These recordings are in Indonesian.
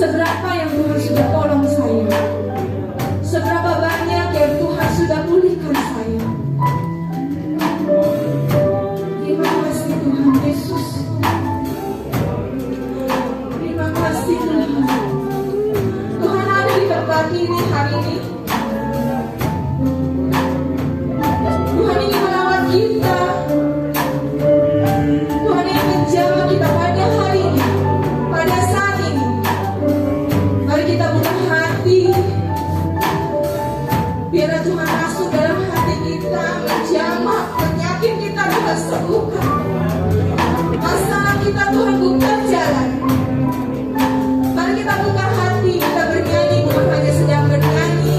Seberapa yang Tuhan sudah tolong saya, seberapa banyak yang Tuhan sudah pulihkan saya. Terima kasih Tuhan Yesus. Terima kasih Tuhan. Tuhan ada di tempat ini hari ini. Tuhan ingin merawat kita. Tuhan ingin menjamah kita pada hari ini, pada saat ini. Mari kita buka hati. Biar Tuhan masuk dalam hati kita, menjamah penyakit kita, Tuhan sembuhkan. Masalah kita Tuhan buka jalan. Mari kita buka hati, kita bernyanyi, bukan hanya sedang bernyanyi,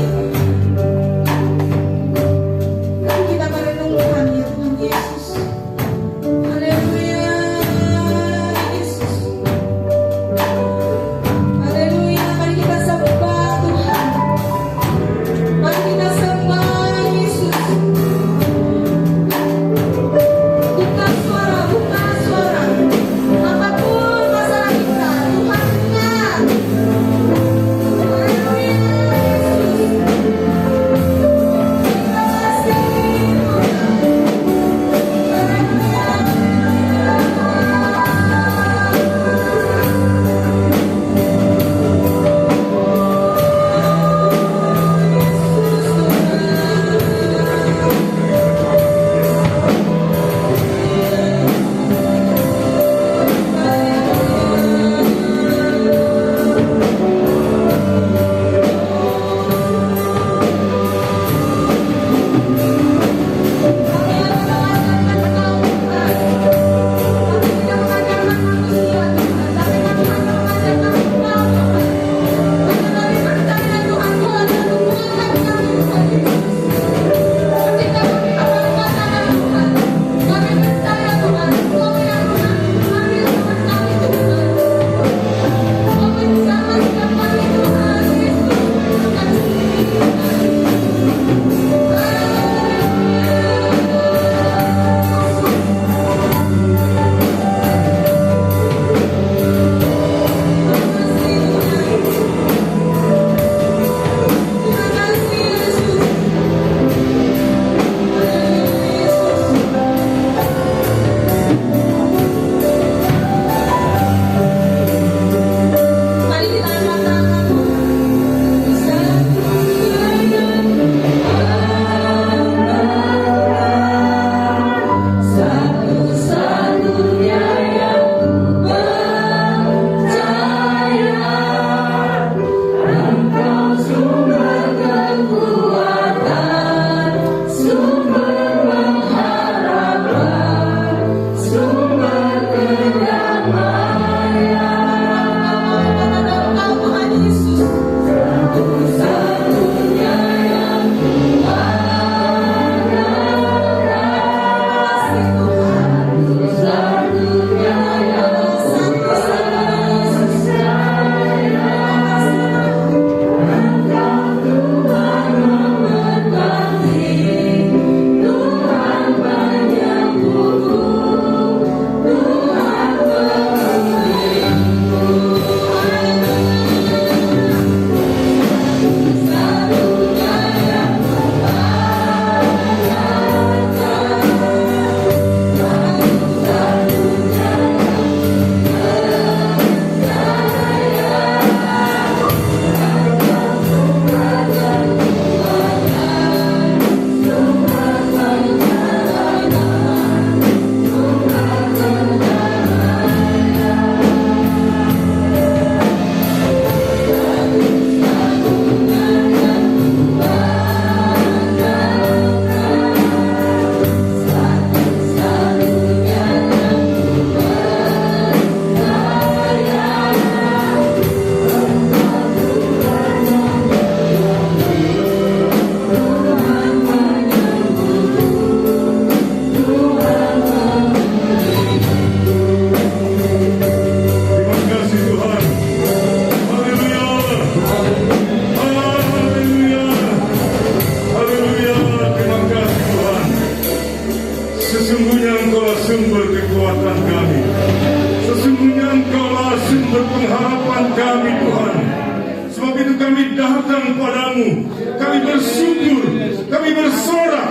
datang padamu. Kami bersyukur, kami bersorak.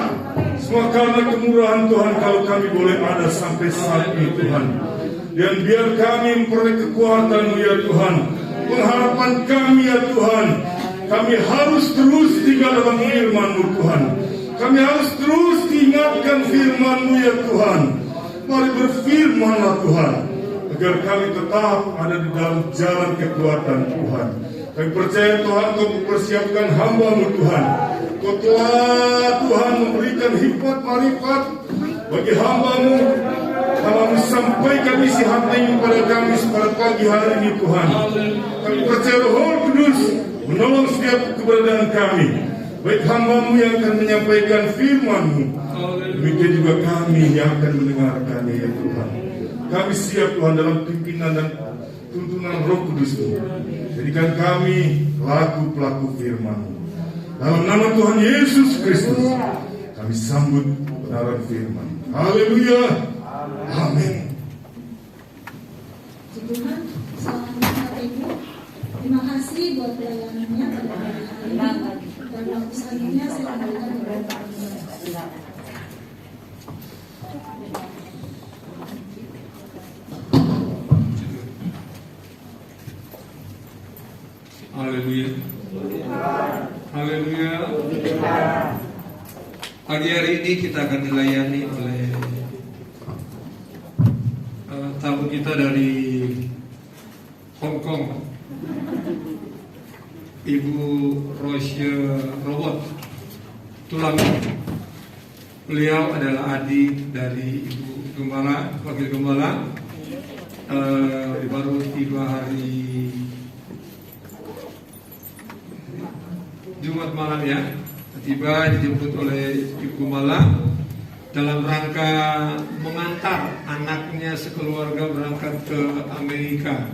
Semua karena kemurahan Tuhan kalau kami boleh ada sampai saat ini Tuhan. Dan biar kami memperoleh kekuatan-Mu ya Tuhan. Pengharapan kami ya Tuhan. Kami harus terus tinggal dalam firman-Mu Tuhan. Kami harus terus diingatkan firman-Mu ya Tuhan. Mari berfirmanlah Tuhan, agar kami tetap ada di dalam jalan kekuatan Tuhan. Kami percaya Tuhan Kau mempersiapkan hamba-Mu Tuhan. Kau telah Tuhan memberikan hikmat marifat bagi hamba-Mu. Hamba-Mu sampaikan isi hati pada kami pada pagi hari ini Tuhan. Kami percaya Roh Kudus menolong setiap keberadaan kami. Baik hamba-Mu yang akan menyampaikan firman-Mu, demikian juga kami yang akan mendengarkannya ya Tuhan. Kami siap Tuhan dalam pimpinan dan tuntunan Roh Kudus-Mu. Jadikan kami pelaku-pelaku firman-Mu. Dalam nama Tuhan Yesus Kristus, kami sambut kebenaran firman. Haleluya. Amin. Tuhan, selamat Ibu. Terima kasih buat pelayanannya pada hari ini. Dan waktu selanjutnya saya kembalikan kepada Pak Gembala. Haleluya. Haleluya. Pagi hari ini kita akan dilayani oleh tamu kita dari Hong Kong, Ibu Rosya Robot Tulang. Beliau adalah adik dari Ibu Gembala, Wakil Gembala. Baru tiba hari Jumat malam ya, tiba dijemput oleh Ibu Gembala dalam rangka mengantar anaknya sekeluarga berangkat ke Amerika.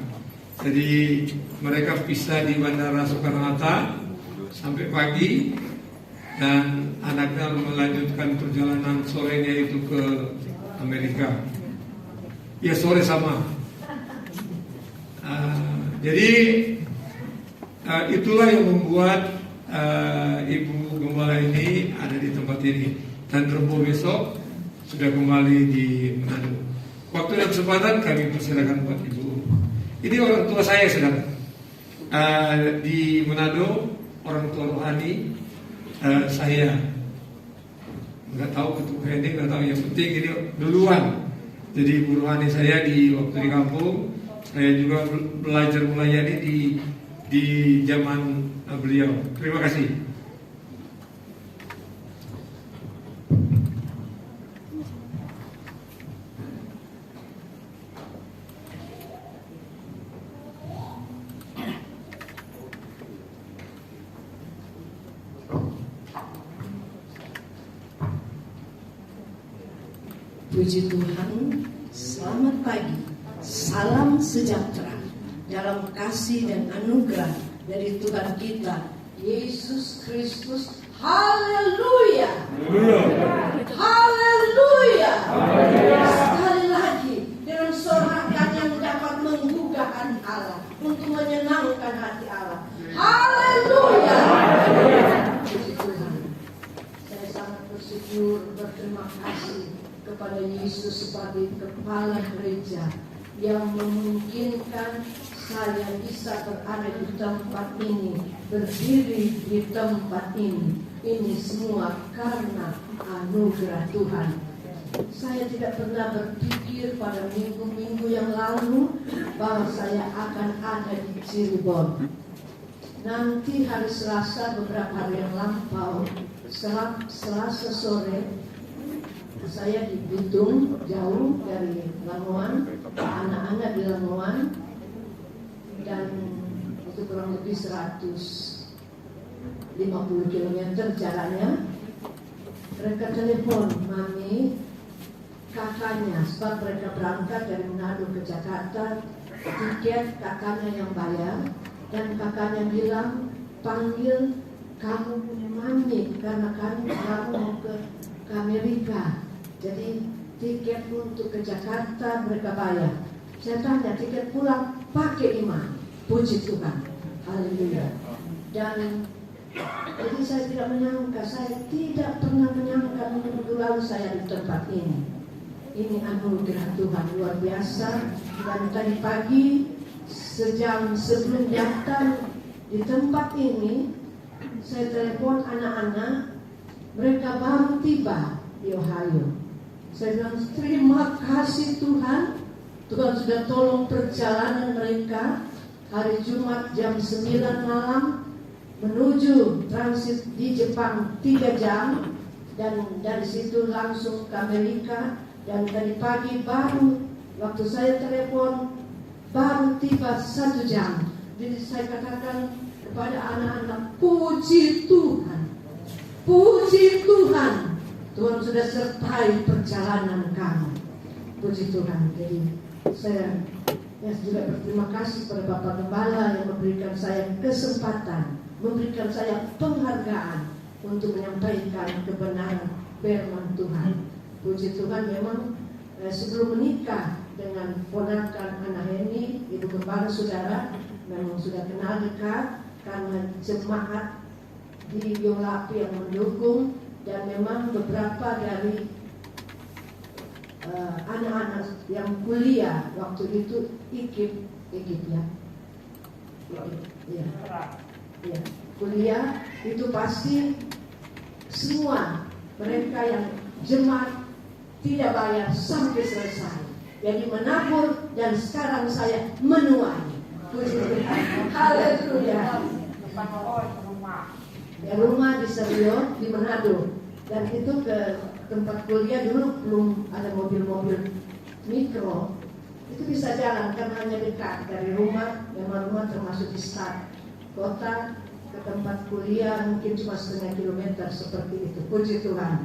Jadi mereka pisah di Bandara Soekarno-Hatta sampai pagi, dan anaknya melanjutkan perjalanan sorenya itu ke Amerika. Ya sore sama. Jadi itulah yang membuat Ibu Gembala ini ada di tempat ini, dan Rebo besok sudah kembali di Manado. Waktu dan kesempatan kami persilakan buat Ibu. Ini orang tua saya saudara di Manado, orang tua rohani saya. Nggak tahu ketua ini, nggak tahu, yang penting ini duluan. Jadi Ibu rohani saya di waktu di kampung, saya juga belajar melayani di zaman beliau. Terima kasih. Puji Tuhan, selamat pagi, salam sejahtera dalam kasih dan anugerah dari Tuhan kita Yesus Kristus. Haleluya, haleluya. Sekali lagi dengan sorakan yang dapat menggugahkan Allah untuk menyenangkan hati Allah. Haleluya. Puji Tuhan, saya sangat bersyukur, berterima kasih kepada Yesus sebagai kepala gereja yang memungkinkan saya bisa berada di tempat ini, berdiri di tempat ini. Ini semua karena anugerah Tuhan. Saya tidak pernah berpikir pada minggu-minggu yang lalu bahwa saya akan ada di Cirebon. Nanti hari Selasa, beberapa hari yang lampau, Selasa sore, saya di Bitung, jauh dari Lamongan, anak-anak di Lamongan, dan itu kurang lebih 150 km jaraknya. Mereka telepon, Mami, kakaknya, sebab mereka berangkat dari Manado ke Jakarta, tiket kakaknya yang bayar, dan kakaknya bilang, panggil kamu punya Mami, karena kamu mau ke Amerika. Jadi tiket untuk ke Jakarta mereka bayar. Saya tanya, tiket pulang pakai iman. Puji Tuhan, haleluya. Dan Jadi saya tidak menyangka, saya tidak pernah menyangka minggu lalu saya di tempat ini. Ini anugerah Tuhan luar biasa. Dan tadi pagi sejam sebelum datang di tempat ini, saya telepon anak-anak, mereka baru tiba di Ohio. Saya bilang terima kasih Tuhan, Tuhan sudah tolong perjalanan mereka. Hari Jumat jam 9 malam menuju transit di Jepang 3 jam, dan dari situ langsung ke Amerika. Dan tadi pagi baru waktu saya telepon baru tiba 1 jam. Jadi saya katakan kepada anak-anak, puji Tuhan, puji Tuhan, Tuhan sudah sertai perjalanan kamu. Puji Tuhan. Jadi saya juga berterima kasih kepada Bapak Gembala yang memberikan saya kesempatan, memberikan saya penghargaan untuk menyampaikan kebenaran firman Tuhan. Puji Tuhan, memang sebelum menikah dengan ponakan anak ini, Ibu Gembala saudara memang sudah kenal dekat karena jemaat di Yolapi yang mendukung, dan memang beberapa dari anak-anak yang kuliah waktu itu ikip ya. Ya, kuliah itu pasti semua mereka yang jemaat tidak bayar sampai selesai. Jadi menabur, dan sekarang saya menuai. Puji Tuhan. Haleluya. Ya, rumah di Serion di Manado, dan itu ke tempat kuliah dulu belum ada mobil-mobil mikro. Itu bisa jalan karena hanya dekat dari rumah, memang rumah termasuk di start kota, ke tempat kuliah mungkin cuma setengah kilometer seperti itu. Puji Tuhan.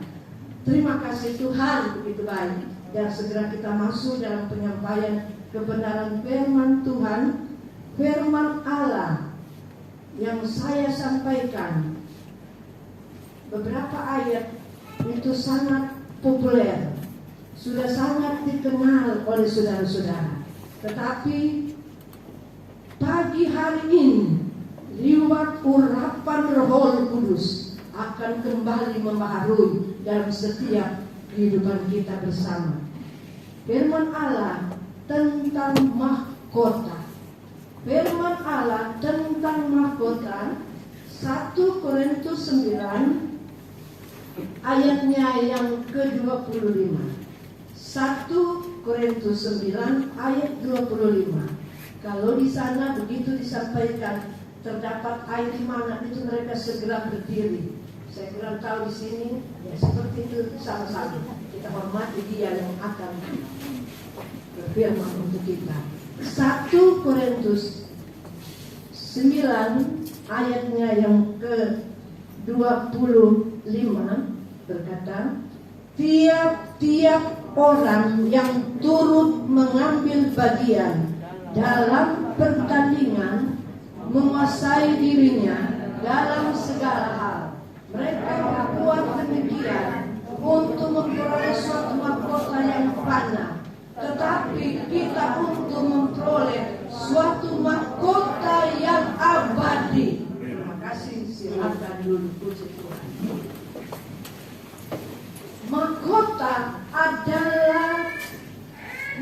Terima kasih Tuhan, begitu baik. Dan segera kita masuk dalam penyampaian kebenaran firman Tuhan, firman Allah yang saya sampaikan. Beberapa ayat itu sangat populer, sudah sangat dikenal oleh saudara-saudara. Tetapi pagi hari ini, lewat urapan Roh Kudus akan kembali membaharui dalam setiap kehidupan kita bersama. Firman Allah tentang mahkota. Firman Allah tentang mahkota 1 Korintus 9 ayatnya yang ke-25. 1 Korintus 9 ayat 25. Kalau di sana begitu disampaikan terdapat air di mana, itu mereka segera berdiri. Saya kurang tahu di sini, ya seperti itu sama-sama. Kita hormati dia yang akan berfirman untuk kita. 1 Korintus 9 ayatnya yang ke-25 berkata, tiap-tiap orang yang turut mengambil bagian dalam pertandingan menguasai dirinya dalam segala hal. Mereka berbuat demikian untuk memperoleh suatu mahkota yang fana, tetapi kita untuk memperoleh suatu mahkota yang abadi. Terima kasih, silakan dulu. Puji Tuhan. Mahkota adalah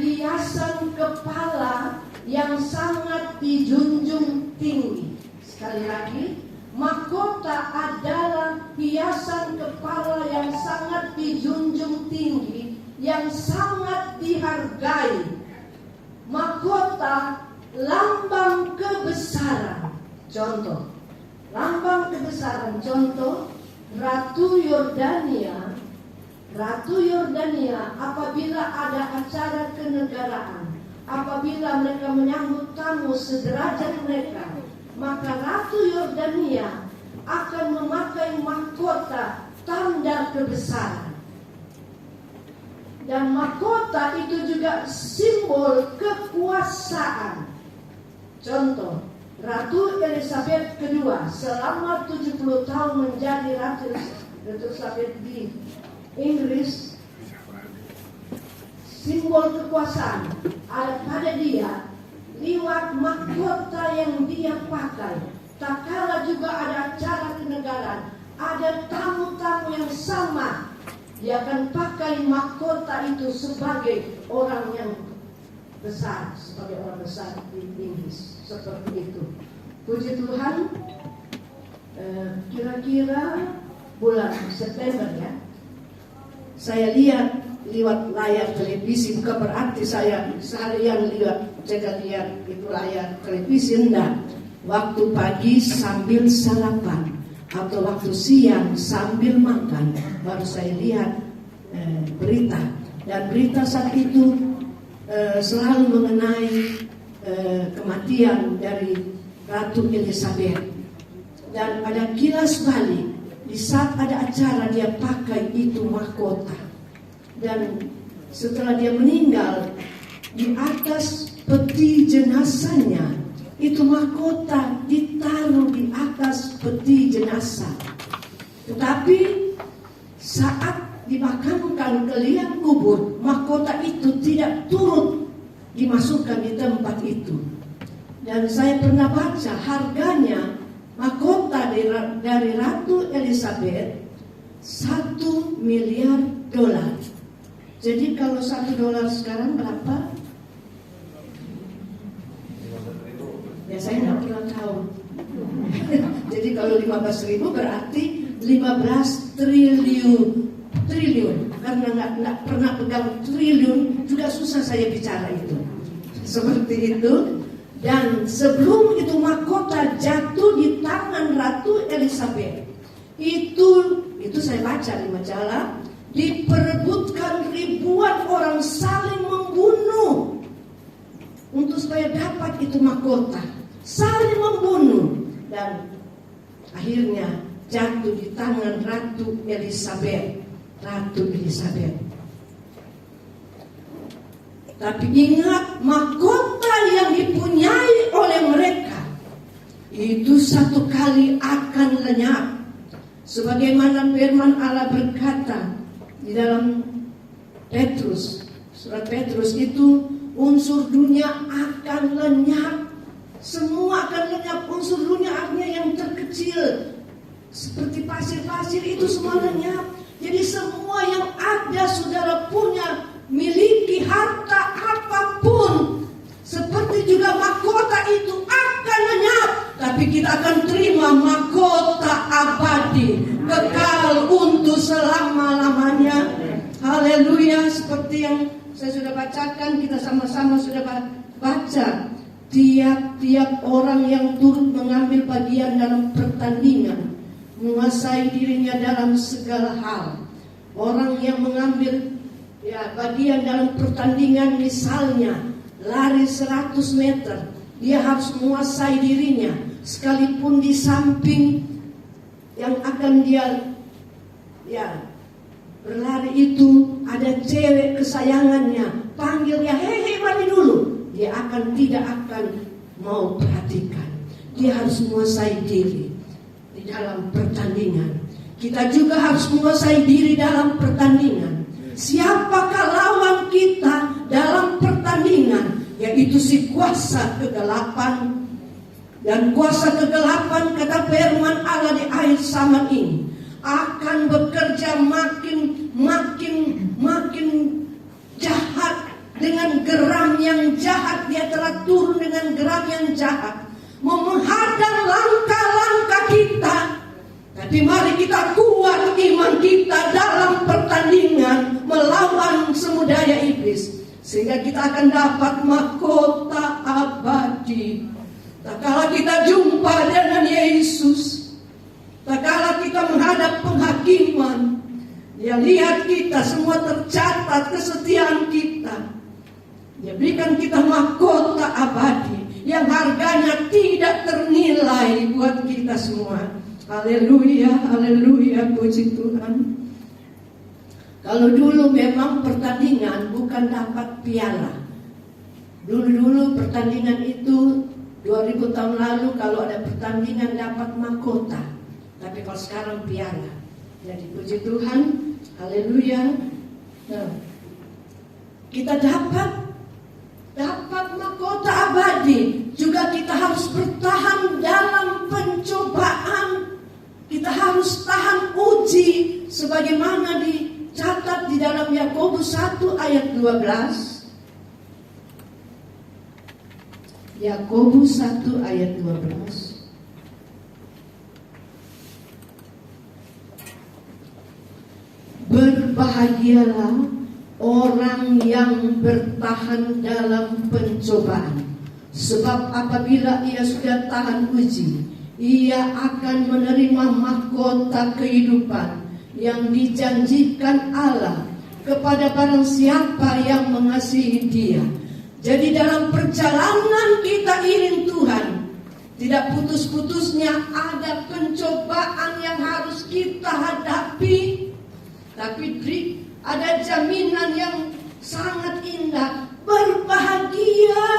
hiasan kepala yang sangat dijunjung tinggi. Sekali lagi, mahkota adalah hiasan kepala yang sangat dijunjung tinggi, yang sangat dihargai. Mahkota lambang kebesaran. Contoh, lambang kebesaran. Contoh, Ratu Yordania. Ratu Yordania apabila ada acara kenegaraan, apabila mereka menyambut tamu sederajat mereka, maka Ratu Yordania akan memakai mahkota tanda kebesaran. Dan mahkota itu juga simbol kekuasaan. Contoh, Ratu Elizabeth II selama 70 tahun menjadi Ratu Elizabeth di Inggris, simbol kekuasaan ada pada dia lewat mahkota yang dia pakai, tak kala juga ada acara kenegaraan, ada tamu-tamu yang sama, dia akan pakai mahkota itu sebagai orang yang besar, sebagai orang besar di Inggris, seperti itu. Puji Tuhan, kira-kira bulan September ya, saya lihat lewat layar televisi, bukan berarti saya seharian lihat itu layar televisi, enggak. Waktu pagi sambil sarapan atau waktu siang sambil makan baru saya lihat berita, dan berita saat itu selalu mengenai kematian dari Ratu Elizabeth. Dan ada kilas balik di saat ada acara dia pakai itu mahkota, dan setelah dia meninggal di atas peti jenazahnya itu mahkota ditaruh di atas peti jenazah. Tetapi saat dimakamkan ke liang kubur, mahkota itu tidak turut dimasukkan di tempat itu. Dan saya pernah baca harganya mahkota dari Ratu Elizabeth $1 miliar. Jadi kalau $1 sekarang berapa? Ya saya nggak pernah tahu. Jadi kalau 15.000 berarti 15 triliun. Karena nggak pernah pegang triliun juga susah saya bicara itu. Seperti itu. Dan sebelum itu mahkota jatuh di tangan Ratu Elizabeth, itu saya baca di majalah, diperebutkan ribuan orang saling membunuh untuk supaya dapat itu mahkota. Saling membunuh, dan akhirnya jatuh di tangan Ratu Elizabeth. Tapi ingat, mahkota yang dipunyai oleh mereka itu satu kali akan lenyap. Sebagaimana firman Allah berkata di dalam surat Petrus itu, unsur dunia akan lenyap. Semua akan lenyap. Unsur dunia artinya yang terkecil, seperti pasir-pasir itu semua lenyap. Jadi semua yang ada saudara punya, miliki harta apapun, seperti juga mahkota itu akan lenyap. Tapi kita akan terima mahkota abadi, kekal untuk selama-lamanya. Haleluya. Seperti yang saya sudah bacakan, kita sama-sama sudah baca. Tiap-tiap orang yang turut mengambil bagian dalam pertandingan menguasai dirinya dalam segala hal. Orang yang mengambil bagian dalam pertandingan, misalnya lari 100 meter, dia harus menguasai dirinya. Sekalipun di samping yang akan dia berlari itu ada cewek kesayangannya, panggil dia, hei mari dulu, dia tidak akan mau perhatikan. Dia harus menguasai diri di dalam pertandingan. Kita juga harus menguasai diri dalam pertandingan. Siapakah lawan kita dalam pertandingan? Yaitu si kuasa kegelapan. Dan kuasa kegelapan, kata firman Allah di akhir zaman ini, akan bekerja makin jahat. Dengan geram yang jahat, dia telah turun dengan geram yang jahat, mau menghadang langkah-langkah kita. Tapi mari kita kuat iman kita dalam pertandingan melawan semu daya iblis, sehingga kita akan dapat mahkota abadi. Tak kala kita jumpa dengan Yesus, tak kala kita menghadap penghakiman, dia lihat kita semua tercatat kesetiaan kita. Dia berikan kita mahkota abadi yang harganya tidak ternilai buat kita semua. Haleluya, haleluya, puji Tuhan. Kalau dulu memang pertandingan bukan dapat piala. Dulu pertandingan itu 2000 tahun lalu kalau ada pertandingan dapat mahkota. Tapi kalau sekarang piala. Jadi puji Tuhan, haleluya. Nah, kita dapat mahkota abadi. Juga kita harus bertahan dalam uji sebagaimana dicatat di dalam Yakobus 1 ayat 12. Yakobus 1 ayat 12. Berbahagialah orang yang bertahan dalam pencobaan, sebab apabila ia sudah tahan uji, ia akan menerima mahkota kehidupan yang dijanjikan Allah kepada barang siapa yang mengasihi Dia. Jadi dalam perjalanan kita iring Tuhan, tidak putus-putusnya ada pencobaan yang harus kita hadapi. Tapi ada jaminan yang sangat indah. Berbahagia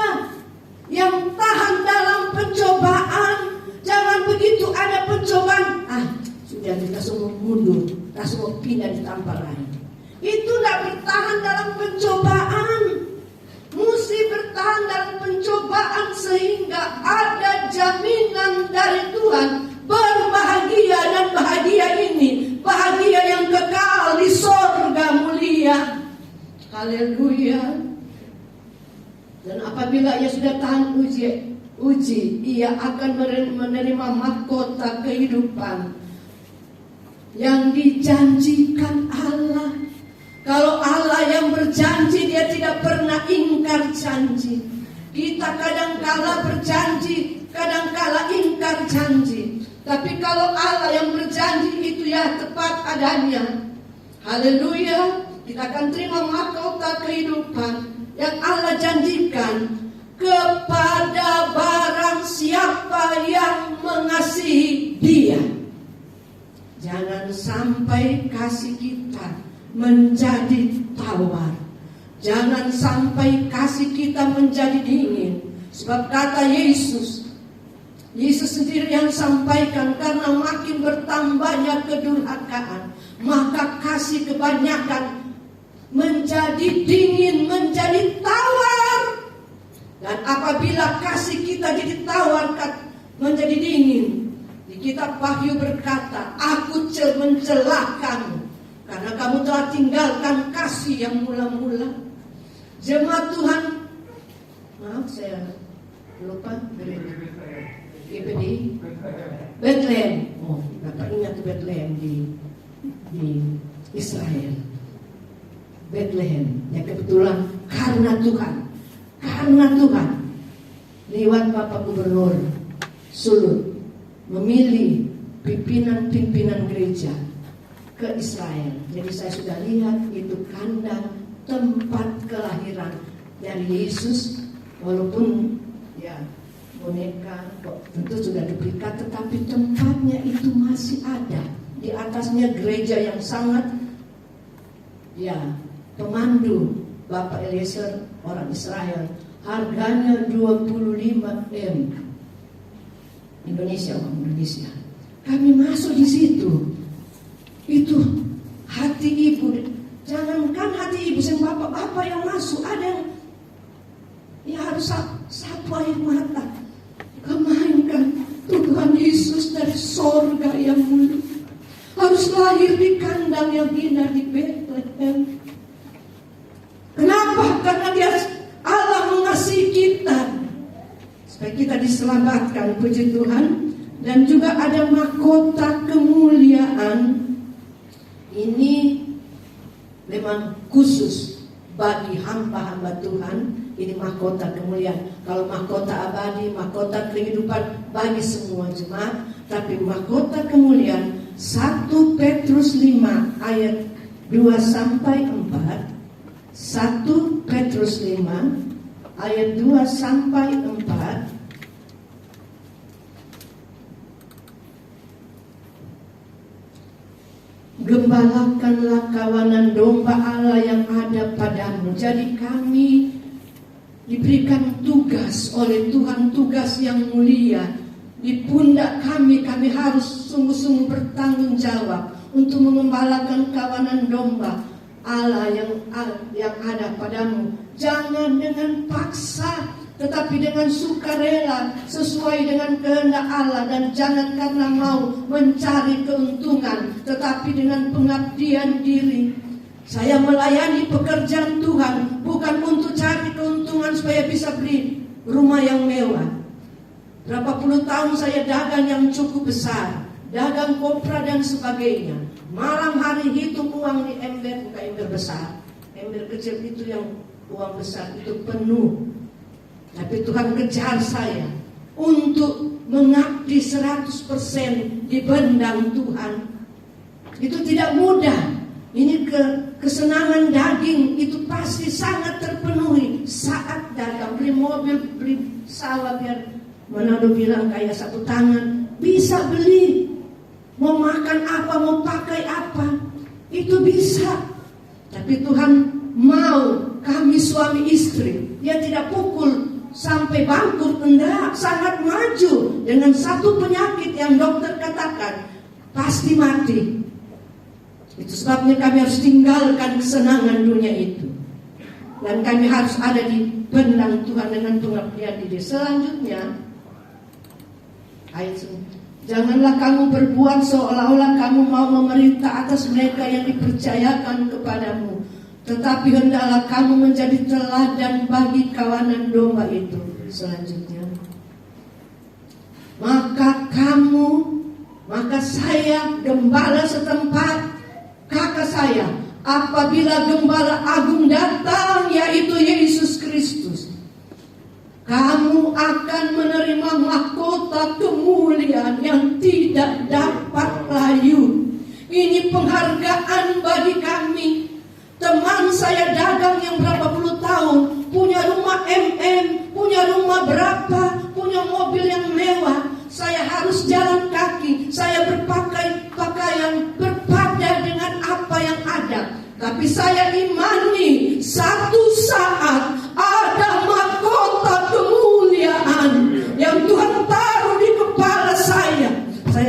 yang tahan dalam pencobaan. Jangan begitu ada pencobaan, sudah kita semua mundur, kita semua pindah di tempat lain. Itulah bertahan dalam pencobaan. Mesti bertahan dalam pencobaan sehingga ada jaminan dari Tuhan. Berbahagia, dan bahagia ini bahagia yang kekal di sorga mulia. Haleluya. Dan apabila ia sudah tahan uji, ia akan menerima mahkota kehidupan yang dijanjikan Allah. Kalau Allah yang berjanji, Dia tidak pernah ingkar janji. Kita kadang-kala berjanji, kadang-kala ingkar janji. Tapi kalau Allah yang berjanji itu ya tepat adanya. Haleluya. Kita akan terima mahkota kehidupan yang Allah janjikan kepada barang siapa yang mengasihi Dia. Jangan sampai kasih kita menjadi tawar. Jangan sampai kasih kita menjadi dingin. Sebab kata Yesus sendiri yang sampaikan, karena makin bertambahnya kedurhakaan, maka kasih kebanyakan menjadi dingin, menjadi tawar. Dan apabila kasih kita jadi tawar, menjadi dingin, di kitab Wahyu berkata, aku mencela kamu karena kamu telah tinggalkan kasih yang mula-mula. Jemaat Tuhan, maaf saya lupa, GPD Bethlehem. Oh, Bapak ingat Bethlehem di Israel. Bethlehem, ya kebetulan karena Tuhan lewat Bapak Gubernur Sulut memilih pimpinan-pimpinan gereja ke Israel. Jadi saya sudah lihat itu kandang tempat kelahiran dari Yesus, walaupun ya boneka tentu sudah duplikat, tetapi tempatnya itu masih ada. Di atasnya gereja yang sangat ya pemandu Bapak Eliezer orang Israel. Harganya 25 M Indonesia, uang Indonesia. Kami masuk di situ. Itu hati ibu. Jangankan hati ibu, yang bapak-bapak yang masuk, ada yang ya harus sapu air mata. Kemainkan Tuhan Yesus dari sorga yang mulia harus lahir di kandang yang indah di Bethlehem. Kenapa? Karena Dia Allah mengasihi kita supaya kita diselamatkan, puji Tuhan. Dan juga ada mahkota kemuliaan. Ini memang khusus bagi hamba-hamba Tuhan. Ini mahkota kemuliaan. Kalau mahkota abadi, mahkota kehidupan bagi semua jemaat. Tapi mahkota kemuliaan 1 Petrus 5 ayat 2-4. 1 Petrus 5 ayat 2-4. Gembalakanlah kawanan domba Allah yang ada padamu. Jadi kami diberikan tugas oleh Tuhan, tugas yang mulia di pundak kami. Kami harus sungguh-sungguh bertanggung jawab untuk mengembalakan kawanan domba Allah yang ada padamu. Jangan dengan paksa, tetapi dengan sukarela sesuai dengan kehendak Allah, dan jangan karena mau mencari keuntungan, tetapi dengan pengabdian diri. Saya melayani pekerjaan Tuhan bukan untuk cari keuntungan supaya bisa beli rumah yang mewah. Berapa puluh tahun saya dagang yang cukup besar, dagang kopra dan sebagainya. Malam hari hitung uang di ember, bukan ember besar, ember kecil itu yang uang besar itu penuh. Tapi Tuhan kejar saya untuk mengabdi 100% di bendang Tuhan. Itu tidak mudah. Ini kesenangan daging itu pasti sangat terpenuhi saat dagang. Beli mobil, beli sawah, biar Manado bilang kayak satu tangan, bisa beli. Mau makan apa, mau pakai apa, itu bisa. Tapi Tuhan mau kami suami istri, Dia tidak pukul sampai bangkrut, enggak, sangat maju dengan satu penyakit yang dokter katakan pasti mati. Itu sebabnya kami harus tinggalkan kesenangan dunia itu, dan kami harus ada di bendang Tuhan dengan pengabdian diri. Selanjutnya ayat 9. Janganlah kamu berbuat seolah-olah kamu mau memerintah atas mereka yang dipercayakan kepadamu, tetapi hendaklah kamu menjadi teladan bagi kawanan domba itu. Selanjutnya, maka saya gembala setempat, kakak saya, apabila gembala agung datang, yaitu Yesus Kristus, kamu akan menerima mahkota kemuliaan yang tidak dapat layu. Ini penghargaan bagi kami. Teman saya dagang yang berapa puluh tahun, punya rumah MM, punya rumah berapa, punya mobil yang mewah. Saya harus jalan kaki, saya pakaian berpada dengan apa yang ada. Tapi saya imani satu saat ada mahkota kemuliaan yang Tuhan taruh di kepala saya.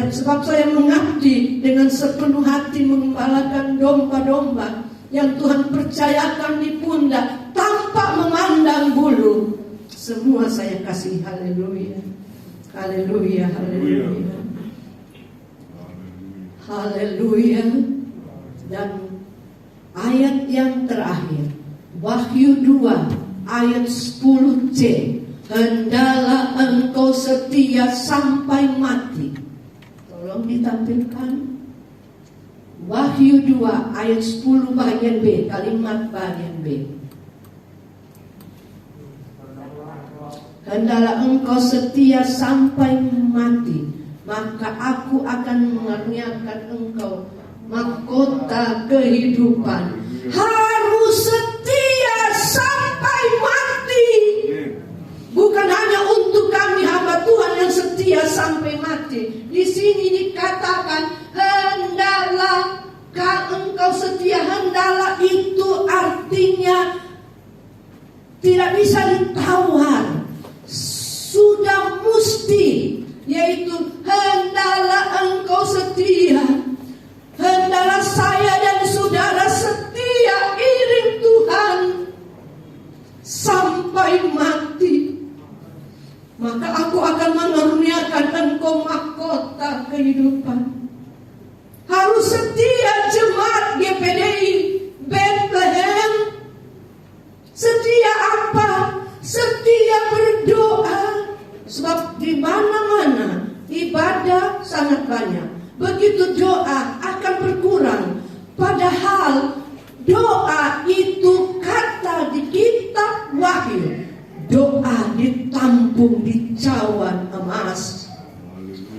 Sebab saya mengabdi dengan sepenuh hati mengembalakan domba-domba yang Tuhan percayakan di pundak tanpa memandang bulu. Semua saya kasih. Haleluya, haleluya, haleluya, haleluya. Dan ayat yang terakhir, Wahyu 2 ayat 10c, hendaklah engkau setia sampai mati. Tolong ditampilkan Wahyu 2 ayat 10 bagian B, kalimat bagian B. Hendaklah engkau setia sampai mati, maka aku akan mengaruniakan engkau mahkota kehidupan. Harus setia sampai mati. Bukan hanya untuk kami hamba Tuhan yang setia sampai mati. Di sini dikatakan hendaklah engkau setia. Hendaklah itu artinya tidak bisa ditawar, sudah mesti, yaitu hendaklah engkau setia. Hendaklah saya dan saudara setia iring Tuhan sampai mati, maka aku akan mengaruniakan engkau mahkota kehidupan. Harus setia jemaat GPDI Bethlehem. Setia apa? Setia berdoa. Sebab di mana-mana ibadah sangat banyak, begitu doa akan berkurang. Padahal doa itu kata di kitab Wahyu, doa ditampung di cawan emas.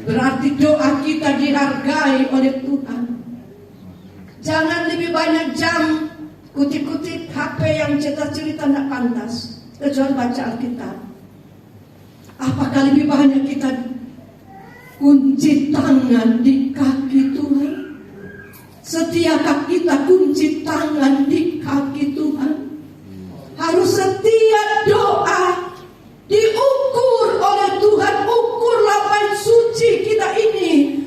Berarti doa kita dihargai oleh Tuhan. Jangan lebih banyak jam kutip-kutip HP yang cerita-cerita tidak pantas, kecuali baca Alkitab. Apakah lebih banyak kita kunci tangan di kaki Tuhan? Setiakah kita kunci tangan di kaki Tuhan? Harus setia doa, diukur oleh Tuhan. Ukurlah bait suci kita ini,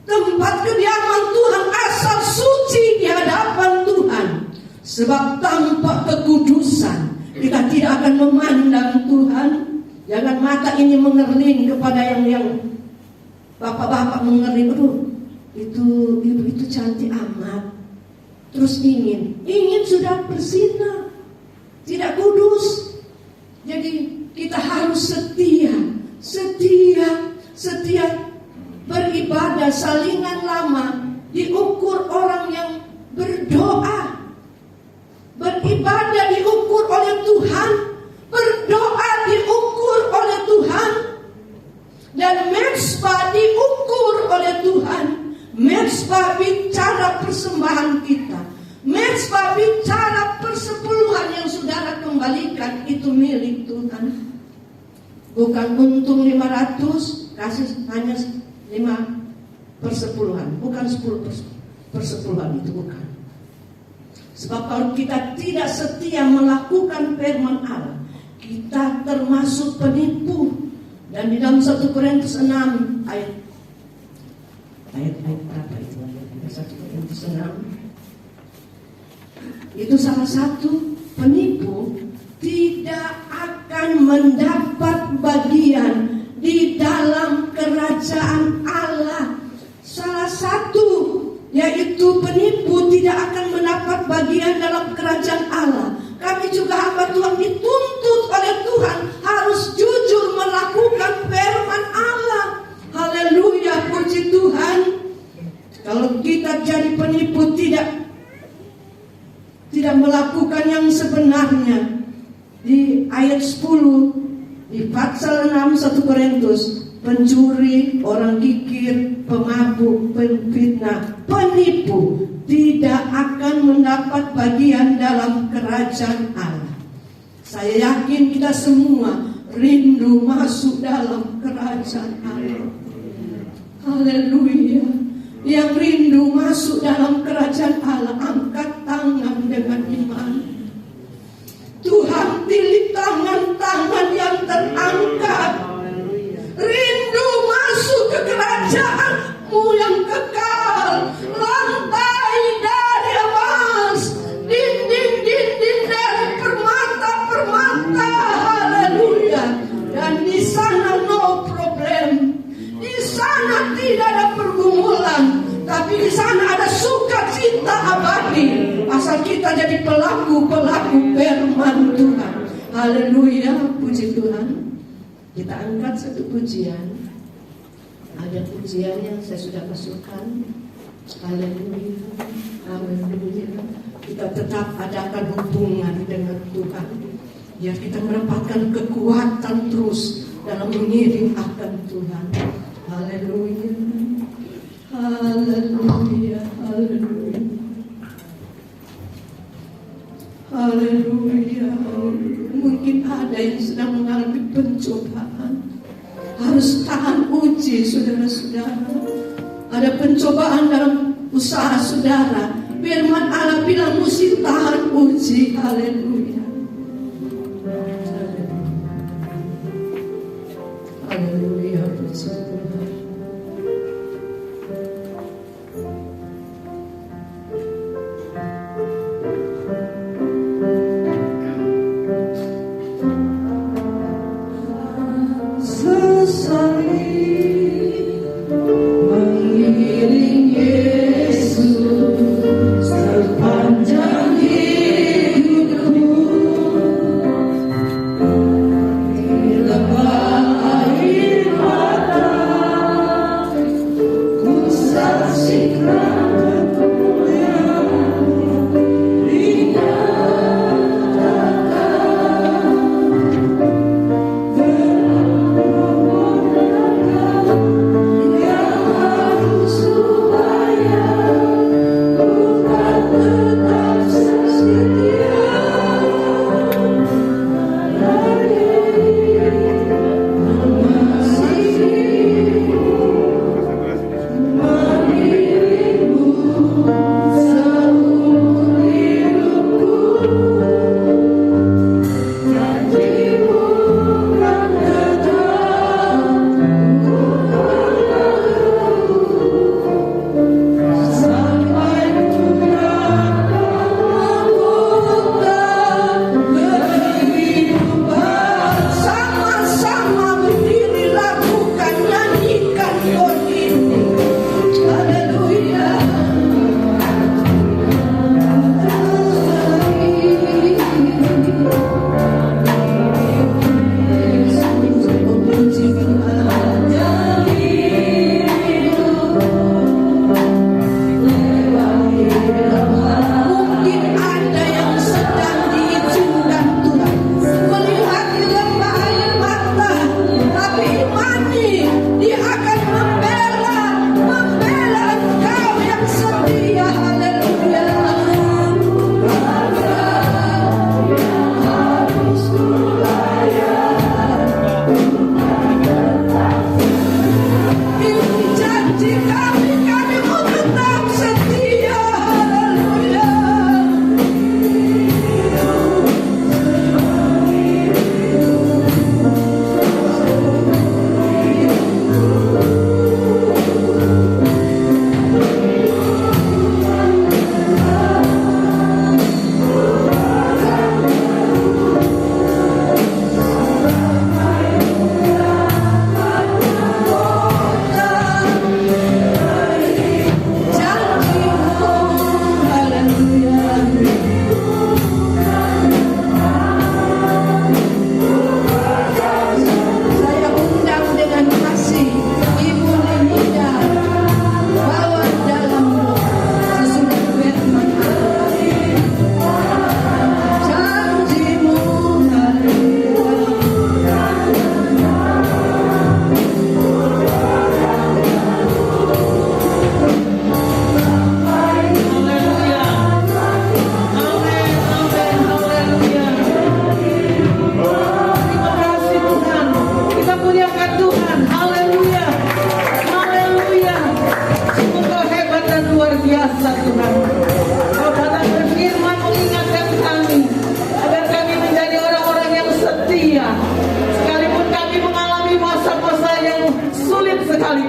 tempat kediaman Tuhan, asal suci di hadapan Tuhan. Sebab tanpa kekudusan kita tidak akan memandang Tuhan. mata ini mengerling kepada yang bapak-bapak mengerling. Aduh, itu cantik amat. Terus ingin sudah berzina, tidak kudus. Jadi kita harus setia beribadah. Salingan lama diukur orang yang berdoa. Beribadah diukur oleh Tuhan, berdoa diukur oleh Tuhan, dan mezbah diukur oleh Tuhan. Mezbah bicara persembahan kita, mezbah bicara persepuluhan yang saudara kembalikan, itu milik Tuhan. Bukan untung 500, kasih hanya 5/10, bukan 10/10 itu bukan. Sebab kalau kita tidak setia melakukan firman Allah, kita termasuk penipu. Dan di dalam 1 Korintus 6 ayat berapa itu? 1 Korintus 6. Itu salah satu penipu tidak akan mendapat bagian di dalam kerajaan Allah. Salah satu yaitu penipu tidak akan mendapat bagian dalam kerajaan Allah. Kami juga hamba Tuhan dituntut oleh Tuhan harus jujur melakukan firman Allah. Haleluya, puji Tuhan. Kalau kita jadi penipu tidak melakukan yang sebenarnya, di ayat 10 di pasal 6 1 Korintus, pencuri, orang kikir, pemabuk, pemfitnah, penipu tidak akan mendapat bagian dalam kerajaan Allah. Saya yakin kita semua rindu masuk dalam kerajaan Allah. Haleluya. Yang rindu masuk dalam kerajaan Allah, angkat tangan dengan iman. Tuhan pilih tangan-tangan yang terangkat, rindu masuk ke kerajaan-Mu yang kekal. Lantai dari emas, dinding-dinding dari permata-permata. Haleluya. Dan di sana no problem. Di sana tidak ada pergumulan, tapi di sana ada sukacita abadi. Asal kita jadi pelaku-pelaku firman Tuhan. Haleluya, puji Tuhan. Kita angkat satu pujian. Ada pujian yang saya sudah masukkan. Haleluya, haleluya. Kita tetap adakan hubungan dengan Tuhan, biar kita mendapatkan kekuatan terus dalam mengiring akan Tuhan. Haleluya, haleluya, haleluya, haleluya. Mungkin ada yang sedang mengalami pencobaan, harus tahan uji, saudara-saudara. Ada pencobaan dalam usaha saudara, firman Allah bilang mesti tahan uji. Haleluya, haleluya, puji Tuhan. Lepas air mata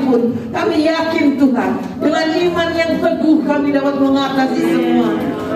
pun kami yakin Tuhan, dengan iman yang teguh kami dapat mengatasi semua.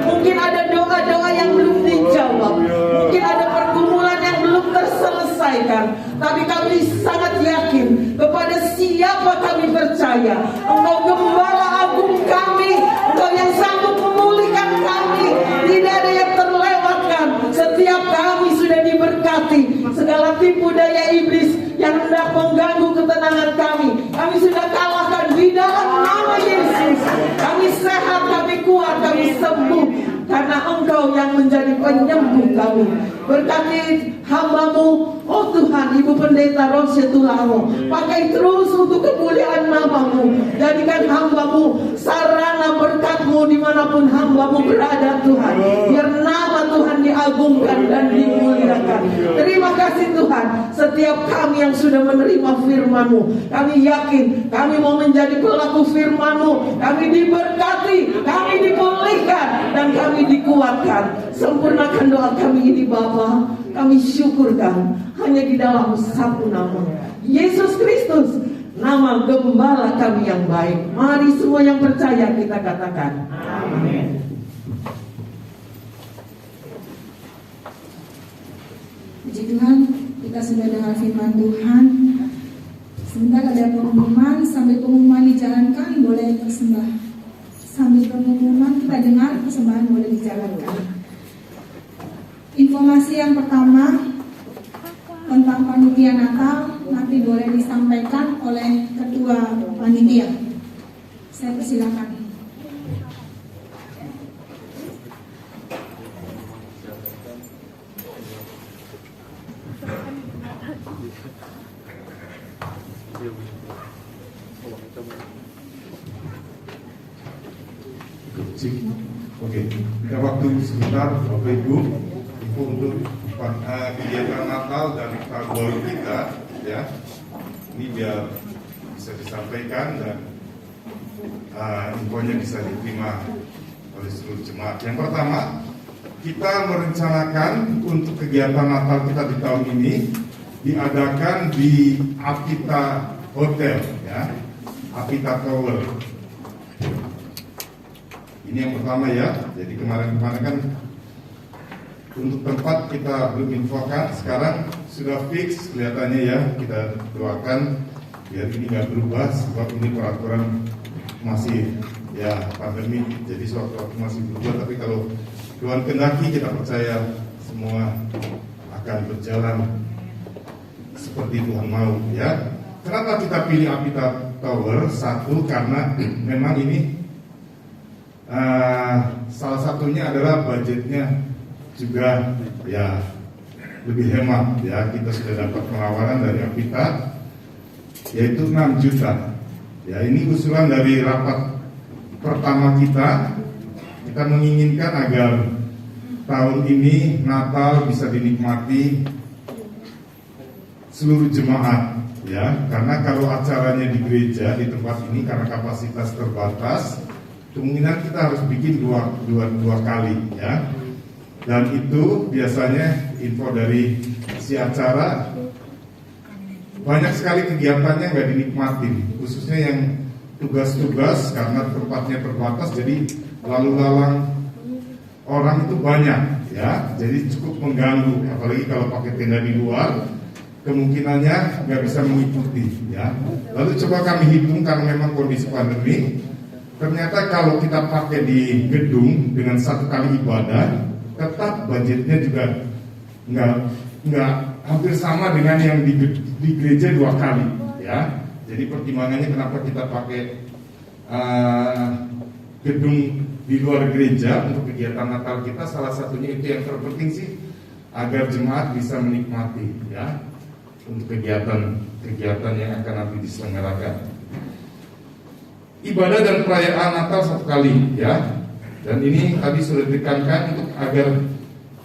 Mungkin ada doa-doa yang belum dijawab, mungkin ada pergumulan yang belum terselesaikan, tapi kami sangat yakin kepada siapa kami percaya. Engkau Gembala Agung kami, Engkau yang sanggup memulihkan kami. Tidak ada yang terlewatkan. Setiap kami sudah diberkati. Segala tipu daya iblis yang hendak mengganggu ketenangan kami, kami sudah kalahkan di dalam nama Yesus. Kami sehat, kami kuat, kami sembuh, karena Engkau yang menjadi penyembuh kami. Berkati hamba-Mu, oh Tuhan, Ibu Pendeta Rosetularo, pakai terus untuk kemuliaan nama-Mu. Jadikan hamba-Mu sarana berkat-Mu dimanapun hamba-Mu berada Tuhan. Biar nama Tuhan diagungkan dan dimuliakan. Terima kasih Tuhan, setiap kami yang sudah menerima firman-Mu, kami yakin kami mau menjadi pelaku firman-Mu. Kami diberkati, kami dipulihkan, dan kami dikuatkan. Sempurnakan doa kami ini Bapa. Kami syukurkan hanya di dalam satu nama, Yesus Kristus, nama Gembala kami yang baik. Mari semua yang percaya kita katakan amin. Puji Tuhan, kita sudah dengar firman Tuhan. Sebentar ada pengumuman, sambil pengumuman dijalankan boleh persembah. Sambil pengumuman kita dengar, persembahan boleh dijalankan. Informasi yang pertama tentang panitia Natal nanti boleh disampaikan oleh Ketua Panitia. Saya persilakan. Oke, kita waktu sebentar Bapak Ibu untuk kegiatan Natal dan Tahun Baru kita, ya. Ini biar bisa disampaikan dan infonya bisa diterima oleh seluruh jemaat. Yang pertama, kita merencanakan untuk kegiatan Natal kita di tahun ini diadakan di Apita Hotel, ya, Apita Tower. Ini yang pertama ya. Jadi kemarin-kemarin kan untuk tempat kita belum infokan, sekarang sudah fix kelihatannya ya. Kita doakan biar ini nggak berubah, sebab ini peraturan masih ya pandemi, jadi suatu masih berubah. Tapi kalau Tuhan kendaki, kita percaya semua akan berjalan seperti Tuhan mau ya. Kenapa kita pilih Apita Tower? Satu, karena memang ini salah satunya adalah budgetnya juga ya lebih hemat ya. Kita sudah dapat penawaran dari Apita yaitu 6 juta ya. Ini usulan dari rapat pertama kita. Kita menginginkan agar tahun ini Natal bisa dinikmati seluruh jemaat ya. Karena kalau acaranya di gereja, di tempat ini karena kapasitas terbatas, kemungkinan kita harus bikin dua kali ya. Dan itu biasanya info dari si acara, banyak sekali kegiatannya nggak dinikmatin, khususnya yang tugas-tugas karena tempatnya terbatas, jadi lalu lalang orang itu banyak ya, jadi cukup mengganggu. Apalagi kalau pakai tenda di luar, kemungkinannya nggak bisa mengikuti ya. Lalu coba kami hitung karena memang kondisi pandemi. Ternyata kalau kita pakai di gedung dengan 1 kali ibadah, tetap budgetnya juga nggak hampir sama dengan yang di gereja 2 kali, ya. Jadi pertimbangannya kenapa kita pakai gedung di luar gereja untuk kegiatan Natal kita, salah satunya itu yang terpenting sih, agar jemaat bisa menikmati, ya, untuk kegiatan yang akan nanti diselenggarakan. Ibadah dan perayaan Natal 1 kali ya. Dan ini tadi sudah ditekankan untuk agar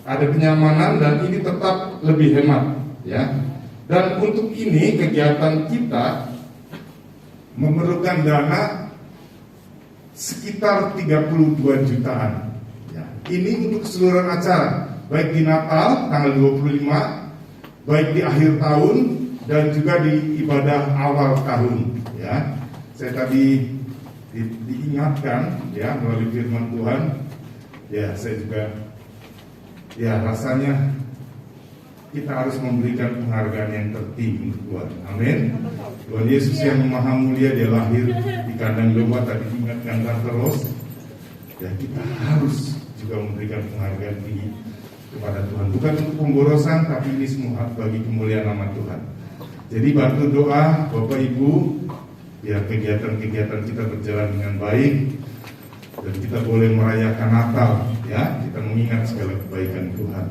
ada kenyamanan dan ini tetap lebih hemat ya. Dan untuk ini kegiatan kita memerlukan dana sekitar 32 jutaan ya. Ini untuk keseluruhan acara, baik di Natal tanggal 25, baik di akhir tahun dan juga di ibadah awal tahun ya. Saya tadi diingatkan ya melalui firman Tuhan, ya saya juga ya rasanya kita harus memberikan penghargaan yang tertinggi untuk Tuhan. Amin. Tuhan Yesus yang Maha Mulia, dia lahir di kandang domba, tadi diingatkan terus. Ya kita harus juga memberikan penghargaan tinggi kepada Tuhan, bukan untuk pemborosan, tapi ini semua bagi kemuliaan nama Tuhan. Jadi bantu doa Bapak Ibu, biar kegiatan-kegiatan kita berjalan dengan baik dan kita boleh merayakan Natal, ya kita mengingat segala kebaikan Tuhan.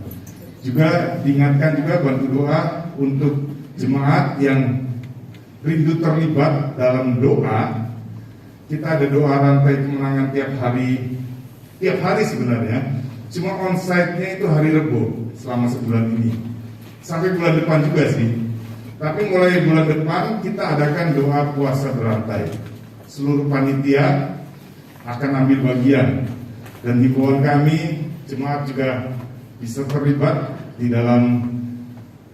Juga diingatkan juga bantu doa untuk jemaat yang rindu terlibat dalam doa. Kita ada doa rantai kemenangan tiap hari sebenarnya. Cuma onsite-nya itu hari Rebo selama sebulan ini. Sampai bulan depan juga sih. Tapi mulai bulan depan kita adakan doa puasa berantai. Seluruh panitia akan ambil bagian. Dan himbauan kami, jemaat juga bisa terlibat di dalam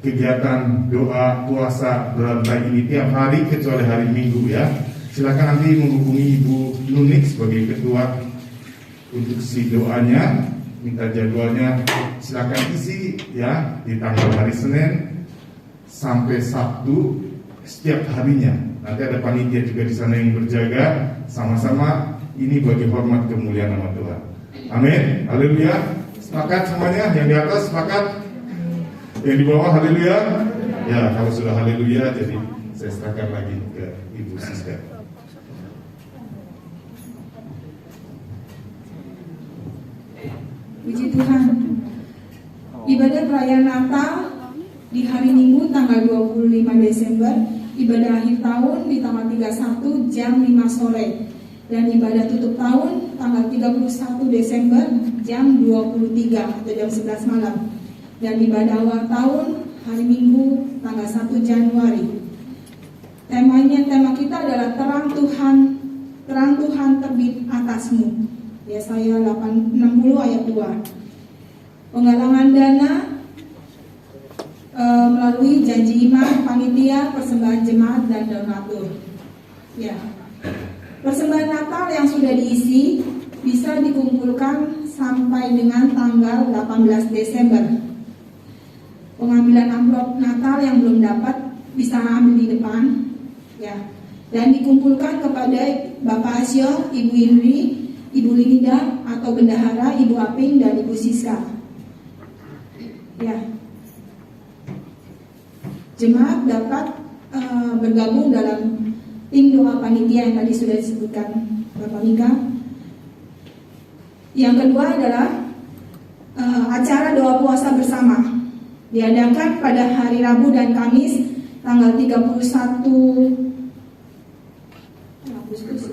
kegiatan doa puasa berantai ini tiap hari kecuali hari Minggu ya. Silakan nanti menghubungi Ibu Nunik sebagai ketua untuk si doanya, minta jadwalnya, silakan isi ya di tanggal hari Senin sampai Sabtu setiap harinya. Nanti ada panitia juga di sana yang berjaga, sama-sama ini bagi hormat kemuliaan nama Tuhan. Amin. Haleluya. Sepakat semuanya, yang di atas sepakat, yang di bawah haleluya. Ya kalau sudah haleluya, jadi saya serahkan lagi ke Ibu Siska. Puji Tuhan. Ibadah perayaan Natal di hari Minggu tanggal 25 Desember, ibadah akhir tahun di tanggal 31 jam 5 sore, dan ibadah tutup tahun tanggal 31 Desember jam 23 atau jam 11 malam, dan ibadah awal tahun hari Minggu tanggal 1 Januari. Tema kita adalah terang Tuhan terbit atasmu. Yesaya 60 ayat 2. Penggalangan dana melalui janji iman, panitia, persembahan jemaat dan donatur. Ya. Persembahan Natal yang sudah diisi bisa dikumpulkan sampai dengan tanggal 18 Desember. Pengambilan amplop Natal yang belum dapat bisa ambil di depan, ya. Dan dikumpulkan kepada Bapak Asyo, Ibu Indri, Ibu Linda atau Bendahara, Ibu Aping dan Ibu Siska. Ya. Jemaat dapat bergabung dalam tim doa panitia yang tadi sudah disebutkan Bapak Mika. Yang kedua adalah acara doa puasa bersama, diadakan pada hari Rabu dan Kamis tanggal 31 Agustus.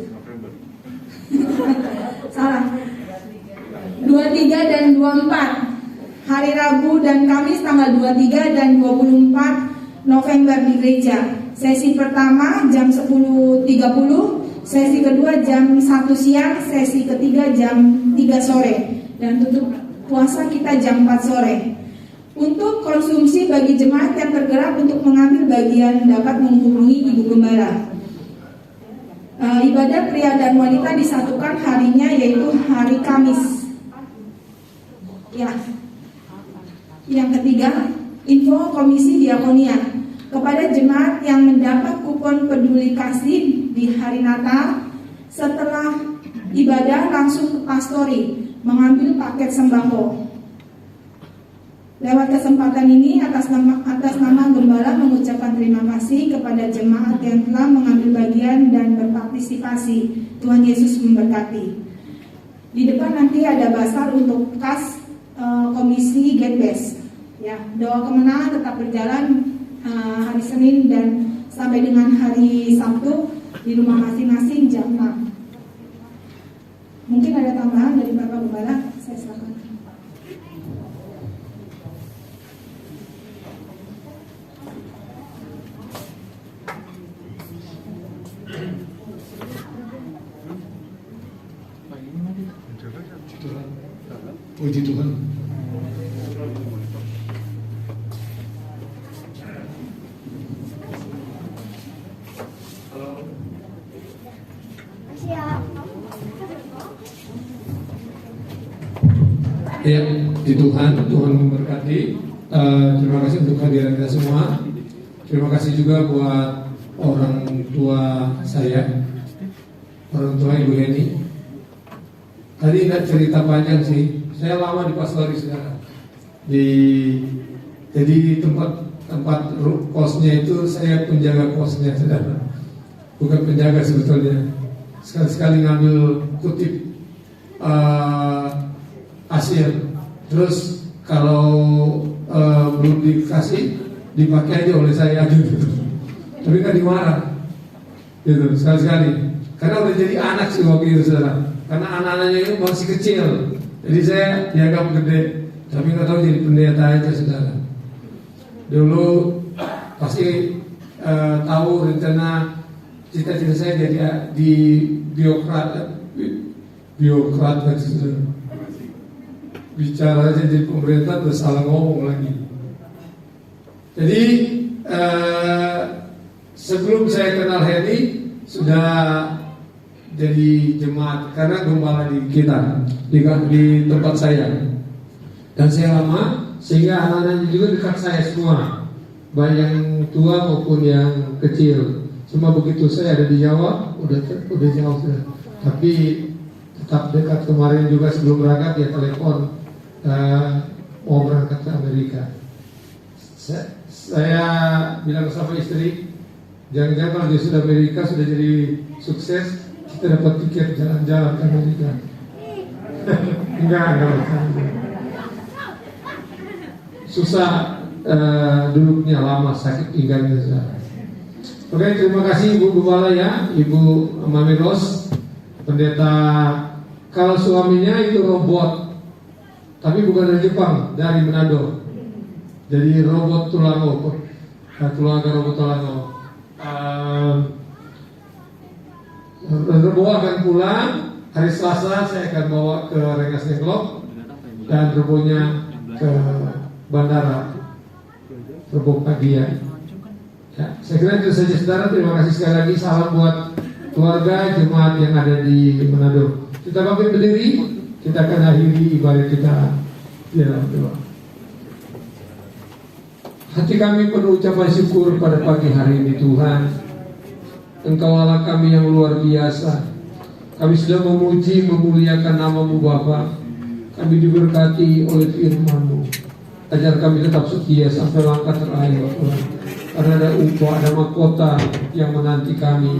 Salah. 23 dan 24. Hari Rabu dan Kamis tanggal 23 dan 24 November di gereja. Sesi pertama jam 10.30, sesi kedua jam 1 siang, sesi ketiga jam 3 sore, dan tutup puasa kita jam 4 sore. Untuk konsumsi bagi jemaat yang tergerak untuk mengambil bagian dapat menghubungi Ibu Gembala. Ibadah pria dan wanita disatukan harinya, yaitu hari Kamis. Ya. Yang ketiga, info Komisi Diakonia kepada jemaat yang mendapat kupon peduli kasih di hari Natal. Setelah ibadah langsung ke pastori mengambil paket sembako. Lewat kesempatan ini atas nama Gembala mengucapkan terima kasih kepada jemaat yang telah mengambil bagian dan berpartisipasi. Tuhan Yesus memberkati. Di depan nanti ada basar untuk kas komisi Getbes. Ya, doa kemenangan tetap berjalan hari Senin dan sampai dengan hari Sabtu di rumah masing-masing jam 6. Mungkin ada tambahan dari Bapak Gembala, saya silakan. Puji Tuhan. Ya, di Tuhan memberkati. Terima kasih untuk kehadiran kita semua. Terima kasih juga buat orang tua saya, orang tua Ibu Heni. Tadi tidak cerita panjang sih. Saya lama di pastori, saudara. Jadi tempat kosnya itu saya penjaga kosnya, saudara. Bukan penjaga sebetulnya. Sekali-sekali ngambil kutip hasil. Terus kalau belum dikasih, dipakai aja oleh saya gitu. Tapi kan dimarah gitu sekali-sekali. Karena udah jadi anak sih waktu itu, saudara. Karena anak-anaknya itu masih kecil. Jadi saya dianggap gede. Tapi nggak tahu jadi pendeta aja, saudara. Dulu pasti tahu rencana cita-cita saya jadi di biokrat kan, saudara. Bicara aja jadi pemerintah terus salah ngomong lagi. Jadi sebelum saya kenal Heni sudah jadi jemaat karena gembala di kita di tempat saya, dan saya lama sehingga anak-anaknya juga dekat saya semua, baik yang tua maupun yang kecil. Cuma begitu saya ada di Jawa udah jauh sudah, tapi tetap dekat. Kemarin juga sebelum berangkat dia telepon mau berangkat ke Amerika. Saya bilang sama istri, jangan-jangan kalau dia sudah Amerika sudah jadi sukses, kita dapat tiket jalan-jalan ke Amerika. enggak susah, duduknya lama, sakit pinggangnya. Oke, terima kasih Ibu Gembala ya, Ibu Mami Ros, pendeta. Kalau suaminya itu robot, tapi bukan dari Jepang, dari Manado. Jadi robot Tulango, robot Tulango. Rebo akan pulang hari Selasa, saya akan bawa ke Rengas Dengklok dan Rebonya ke bandara Rebo pagi ya. Saya kira itu saja, saudara. Terima kasih sekali lagi. Salam buat keluarga jemaat yang ada di Manado. Kita bangkit berdiri, kita akan akhiri ibadah kita di dalam doa. Hati kami penuh ucapan syukur pada pagi hari ini, Tuhan. Engkau Allah kami yang luar biasa. Kami sudah memuji, memuliakan nama-Mu Bapa. Kami diberkati oleh firman-Mu. Ajar kami tetap setia sampai langkah terakhir, Tuhan. Karena ada upah, ada mahkota yang menanti kami.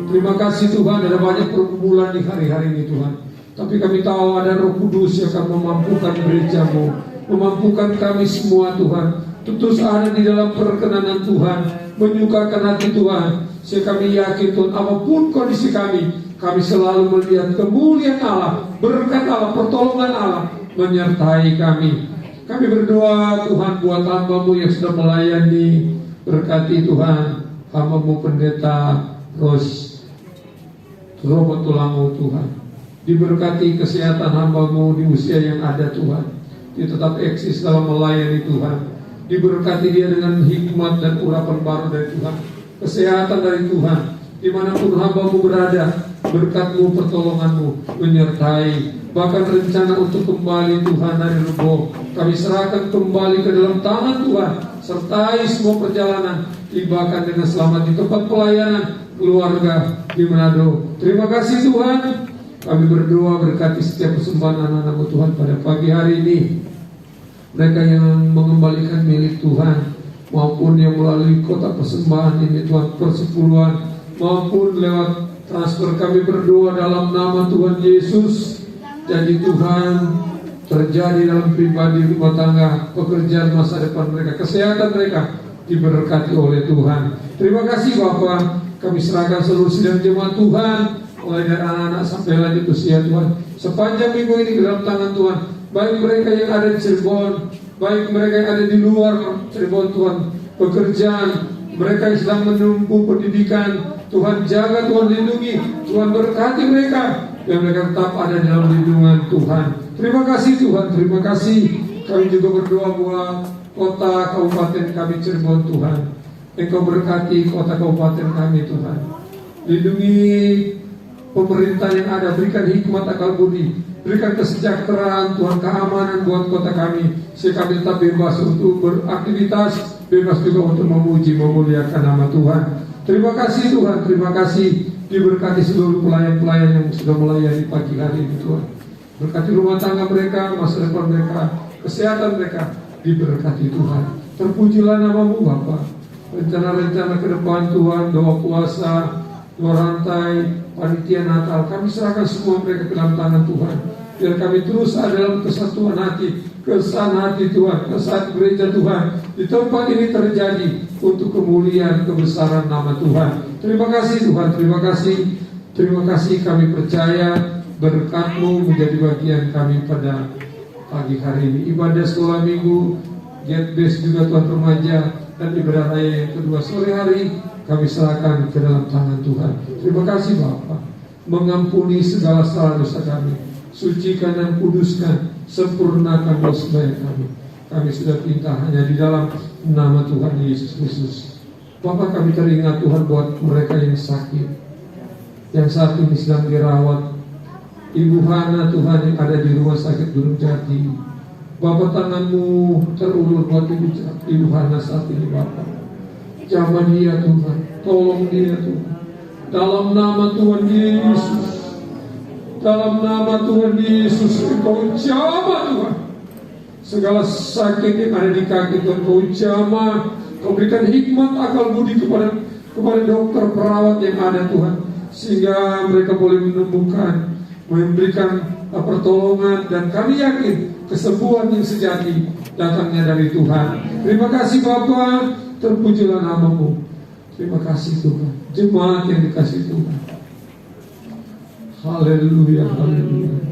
Terima kasih Tuhan, ada banyak pergumulan di hari-hari ini Tuhan. Tapi kami tahu ada Roh Kudus yang akan memampukan gereja-Mu, memampukan kami semua Tuhan. Terus ada di dalam perkenanan Tuhan, menyukakan hati Tuhan. Sehingga kami yakin Tuhan, apapun kondisi kami selalu melihat kemuliaan Allah, berkat Allah, pertolongan Allah menyertai kami. Kami berdoa Tuhan buat hamba-Mu yang sudah melayani. Berkati Tuhan hamba-Mu pendeta Robot Tulango Tuhan. Diberkati kesehatan hamba-Mu di usia yang ada Tuhan. Dia tetap eksis dalam melayani Tuhan. Diberkati dia dengan hikmat dan urapan baru dari Tuhan, kesehatan dari Tuhan. Dimanapun hamba-Mu berada, berkat-Mu, pertolongan-Mu menyertai. Bahkan rencana untuk kembali Tuhan dari Rebo, kami serahkan kembali ke dalam tangan Tuhan. Sertai semua perjalanan, tibakan dengan selamat di tempat pelayanan keluarga di Manado. Terima kasih Tuhan. Kami berdoa berkati setiap persembahan anak-anak-Mu Tuhan pada pagi hari ini. Mereka yang mengembalikan milik Tuhan, maupun yang melalui kotak persembahan ini Tuhan, persepuluhan, maupun lewat transfer, kami berdoa dalam nama Tuhan Yesus. Jadi Tuhan terjadi dalam pribadi, rumah tangga, pekerjaan, masa depan mereka, kesehatan mereka diberkati oleh Tuhan. Terima kasih Bapa. Kami serahkan seluruh sidang jemaat Tuhan, mulai dari anak-anak sampai lanjut usia Tuhan, sepanjang minggu ini ke dalam tangan Tuhan. Baik mereka yang ada di Cirebon, baik mereka yang ada di luar Cirebon Tuhan, pekerjaan, mereka yang sedang menempuh pendidikan, Tuhan jaga, Tuhan lindungi, Tuhan berkati mereka, dan mereka tetap ada dalam lindungan Tuhan. Terima kasih Tuhan, terima kasih. Kami juga berdoa buat kota kabupaten kami Cirebon Tuhan. Engkau berkati kota kabupaten kami Tuhan. Lindungi pemerintah yang ada, berikan hikmat akal budi, Berikan kesejahteraan Tuhan, keamanan buat kota kami, sehingga kami tetap bebas untuk beraktivitas, bebas juga untuk memuji, memuliakan nama Tuhan. Terima kasih Tuhan, terima kasih. Diberkati seluruh pelayan-pelayan yang sudah melayani pagi hari ini Tuhan. Berkati rumah tangga mereka, masa depan mereka, kesehatan mereka, diberkati Tuhan. Terpujilah namamu Bapa. Rencana-rencana ke depan Tuhan, doa puasa, doa rantai, panitia Natal, kami serahkan semua mereka ke dalam tangan Tuhan. Biar kami terus ada dalam kesatuan hati, kesan hati Tuhan, kesan gereja Tuhan. Di tempat ini terjadi untuk kemuliaan, kebesaran nama Tuhan. Terima kasih Tuhan, terima kasih. Terima kasih, kami percaya berkat-Mu menjadi bagian kami pada pagi hari ini. Ibadah sekolah minggu, get base juga Tuhan remaja, dan ibadah raya yang kedua sore hari kami serahkan ke dalam tangan Tuhan. Terima kasih Bapa, mengampuni segala salah dosa kami, sucikan dan kuduskan, sempurnakan dosa kami. Kami sudah minta hanya di dalam nama Tuhan Yesus Kristus. Bapak, kami teringat Tuhan buat mereka yang sakit, yang saat ini sedang dirawat. Ibu Hana Tuhan yang ada di rumah sakit Gunung Jati, Bapak, tangan-Mu terulur buat Ibu Hana saat ini Bapak. Jamah dia Tuhan, tolong dia Tuhan. Dalam nama Tuhan Yesus, dalam nama Tuhan Yesus, Engkau jamah Tuhan. Segala sakit yang ada di kaki Tuhan, Engkau jamah. Kau berikan hikmat akal budi kepada dokter perawat yang ada Tuhan, sehingga mereka boleh menemukan, memberikan pertolongan, dan kami yakin kesembuhan yang sejati datangnya dari Tuhan. Terima kasih Bapa, terpujilah namamu. Terima kasih Tuhan, jemaat yang dikasih Tuhan. Haleluya, haleluya.